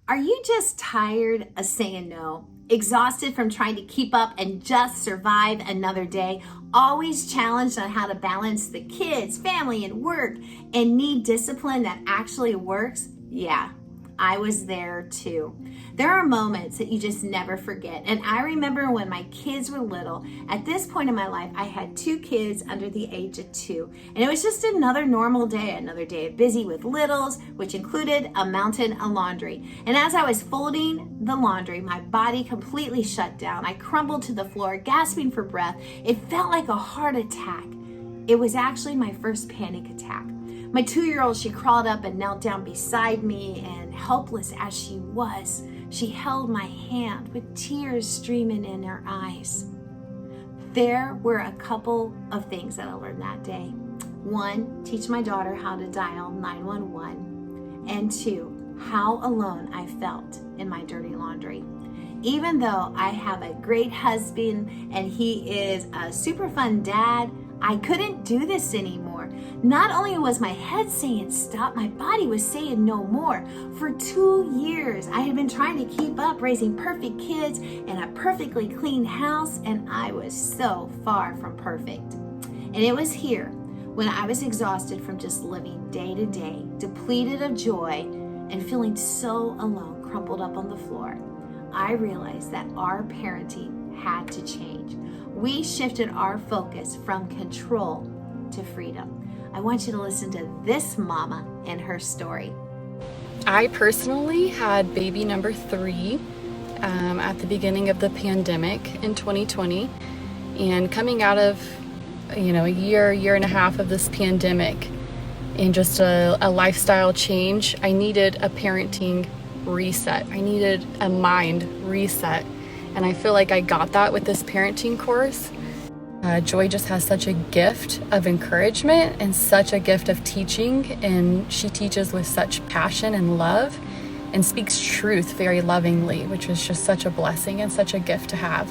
Are you just tired of saying no? Exhausted from trying to keep up and just survive another day? Always challenged on how to balance the kids, family, and work, and need discipline that actually works? Yeah, I was there too. There are moments that you just never forget. And I remember when my kids were little. At this point in my life, I had 2 kids under the age of 2. And it was just another normal day, another day busy with littles, which included a mountain of laundry. And as I was folding the laundry, my body completely shut down. I crumbled to the floor, gasping for breath. It felt like a heart attack. It was actually my first panic attack. My 2-year-old, she crawled up and knelt down beside me, and helpless as she was, she held my hand with tears streaming in her eyes. There were a couple of things that I learned that day. 1, teach my daughter how to dial 911. And 2, how alone I felt in my dirty laundry. Even though I have a great husband and he is a super fun dad, I couldn't do this anymore. Not only was my head saying stop, my body was saying no more. For 2 years, I had been trying to keep up raising perfect kids in a perfectly clean house, and I was so far from perfect. And it was here when I was exhausted from just living day to day, depleted of joy, and feeling so alone, crumpled up on the floor, I realized that our parenting had to change. We shifted our focus from control to freedom. I want you to listen to this mama and her story. I personally had baby number 3 at the beginning of the pandemic in 2020. And coming out of, a year and a half of this pandemic and just a lifestyle change, I needed a parenting reset. I needed a mind reset. And I feel like I got that with this parenting course. Joy just has such a gift of encouragement and such a gift of teaching, and she teaches with such passion and love and speaks truth very lovingly, which is just such a blessing and such a gift to have.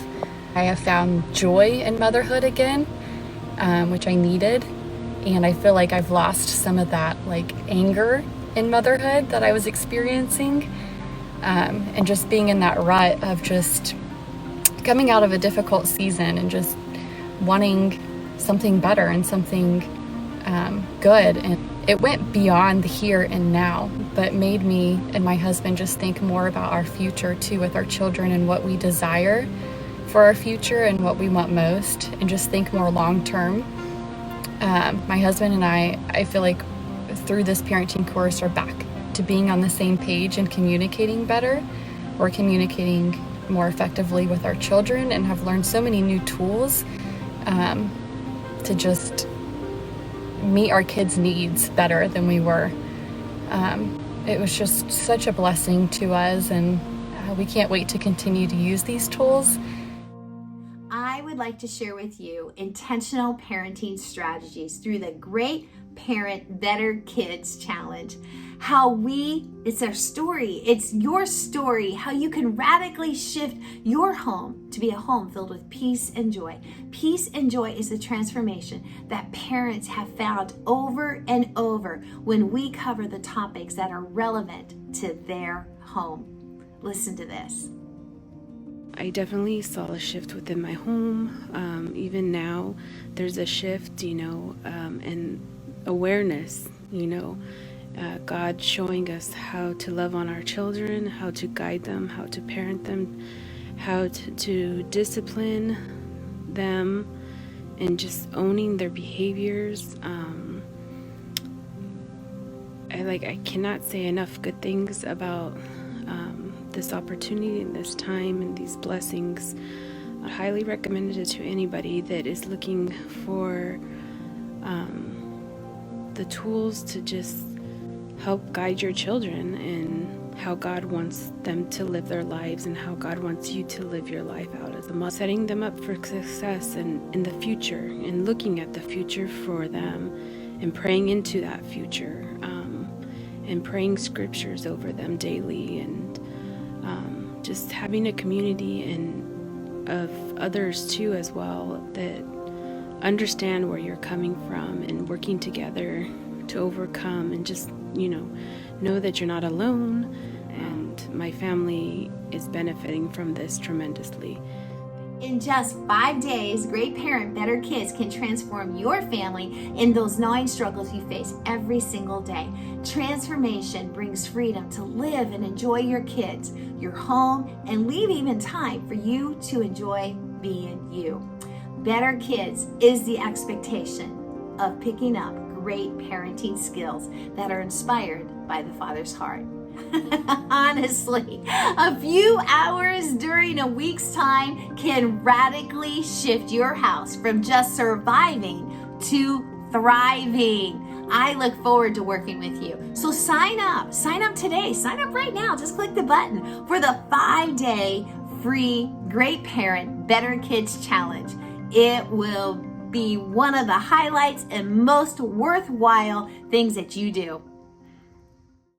I have found joy in motherhood again, which I needed, and I feel like I've lost some of that anger in motherhood that I was experiencing, and just being in that rut of just coming out of a difficult season and just wanting something better and something good. And it went beyond the here and now, but made me and my husband just think more about our future too, with our children and what we desire for our future and what we want most, and just think more long term. My husband and I feel like through this parenting course are back to being on the same page and communicating better. We're communicating more effectively with our children and have learned so many new tools to just meet our kids' needs better than we were. It was just such a blessing to us, and we can't wait to continue to use these tools. I would like to share with you intentional parenting strategies through the Great Parent Better Kids Challenge. It's our story, it's your story, how you can radically shift your home to be a home filled with peace and joy. Peace and joy is the transformation that parents have found over and over when we cover the topics that are relevant to their home. Listen to this. I definitely saw a shift within my home. Even now, there's a shift, and awareness, God showing us how to love on our children, how to guide them, how to parent them, how to discipline them, and just owning their behaviors. I cannot say enough good things about this opportunity and this time and these blessings. I highly recommend it to anybody that is looking for the tools to just help guide your children and how God wants them to live their lives and how God wants you to live your life out as a mother. Setting them up for success and in the future, and looking at the future for them and praying into that future, and praying scriptures over them daily, and just having a community and of others too as well that understand where you're coming from, and working together to overcome, and just know that you're not alone. And my family is benefiting from this tremendously. In just 5 days, Great Parent Better Kids can transform your family in those gnawing struggles you face every single day. Transformation brings freedom to live and enjoy your kids, your home, and leave even time for you to enjoy being you. Better Kids is the expectation of picking up great parenting skills that are inspired by the Father's heart. Honestly, a few hours during a week's time can radically shift your house from just surviving to thriving. I look forward to working with you. So sign up today, sign up right now. Just click the button for the 5-day free Great Parent Better Kids Challenge. It will be one of the highlights and most worthwhile things that you do.